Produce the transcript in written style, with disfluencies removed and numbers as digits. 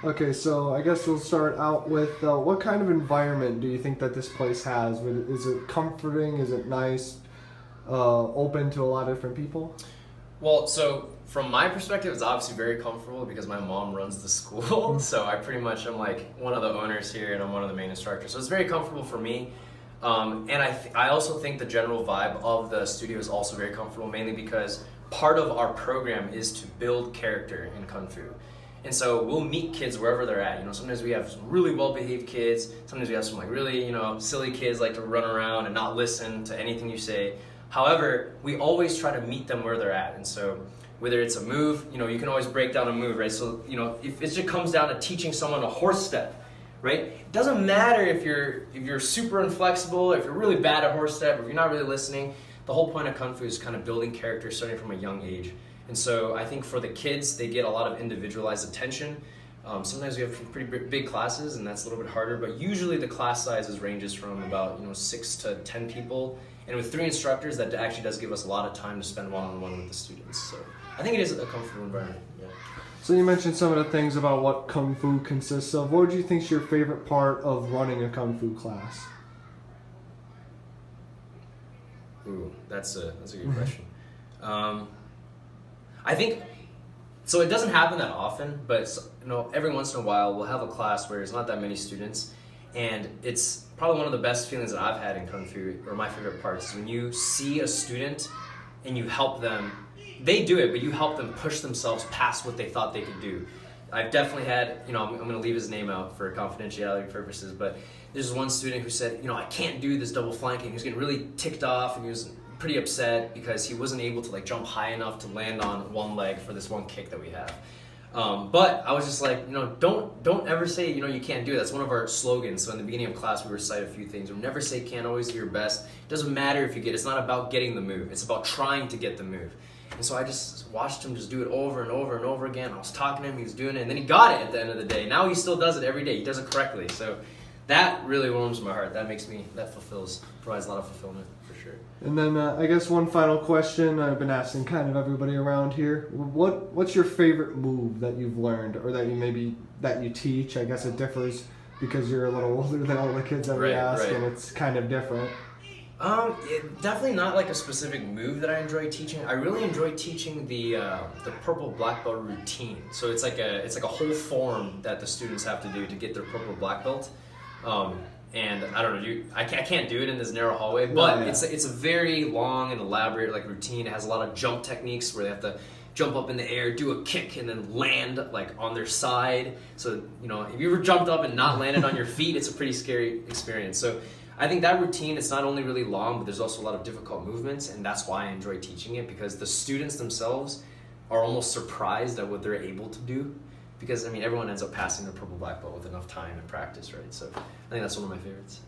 Okay, so I guess we'll start out with what kind of environment do you think that this place has? Is it comforting? Is it nice? Open to a lot of different people? Well, so from my perspective, it's obviously very comfortable because my mom runs the school. So I pretty much am like one of the owners here and I'm one of the main instructors. So it's very comfortable for me. And I also think the general vibe of the studio is also very comfortable, mainly because part of our program is to build character in Kung Fu. And so we'll meet kids wherever they're at. You know, sometimes we have some really well-behaved kids. Sometimes we have some like really, silly kids like to run around and not listen to anything you say. However, we always try to meet them where they're at. And so whether it's a move, you can always break down a move, right? So, if it just comes down to teaching someone a horse step, right? It doesn't matter if you're super inflexible, if you're really bad at horse step, or if you're not really listening. The whole point of Kung Fu is kind of building character starting from a young age. And so I think for the kids, they get a lot of individualized attention. Sometimes we have pretty big classes, and that's a little bit harder. But usually the class sizes ranges from about 6 to 10 people. And with 3 instructors, that actually does give us a lot of time to spend one-on-one with the students. So I think it is a comfortable environment. Yeah. So you mentioned some of the things about what Kung Fu consists of. What would you think is your favorite part of running a Kung Fu class? Ooh, that's a good question. I think so. It doesn't happen that often, but every once in a while we'll have a class where there's not that many students, and it's probably one of the best feelings that I've had in Kung Fu, or my favorite parts, is when you see a student and you help them. They do it, but you help them push themselves past what they thought they could do. I've definitely had, I'm going to leave his name out for confidentiality purposes, but there's one student who said, I can't do this double flanking. He was getting really ticked off, and he was pretty upset because he wasn't able to jump high enough to land on one leg for this one kick that we have. But I was just like, don't ever say, you can't do it. That's one of our slogans. So in the beginning of class, we recite a few things. We never say can't, always do your best. It doesn't matter if you get it. It's not about getting the move. It's about trying to get the move. And so I just watched him just do it over and over and over again. I was talking to him, he was doing it, and then he got it at the end of the day. Now he still does it every day. He does it correctly. So that really warms my heart. That provides a lot of fulfillment for sure. And then I guess one final question I've been asking kind of everybody around here. What's your favorite move that you've learned, or that you teach? I guess it differs because you're a little older than all the kids that we ask, and it's kind of different. Definitely not like a specific move that I enjoy teaching. I really enjoy teaching the purple black belt routine. So it's like a whole form that the students have to do to get their purple black belt. And I don't know, I can't do it in this narrow hallway, but it's a very long and elaborate routine. It has a lot of jump techniques where they have to jump up in the air, do a kick, and then land on their side. So if you ever jumped up and not landed on your feet, it's a pretty scary experience. So I think that routine, it's not only really long, but there's also a lot of difficult movements, and that's why I enjoy teaching it, because the students themselves are almost surprised at what they're able to do, because everyone ends up passing their purple black belt with enough time and practice, right? So I think that's one of my favorites.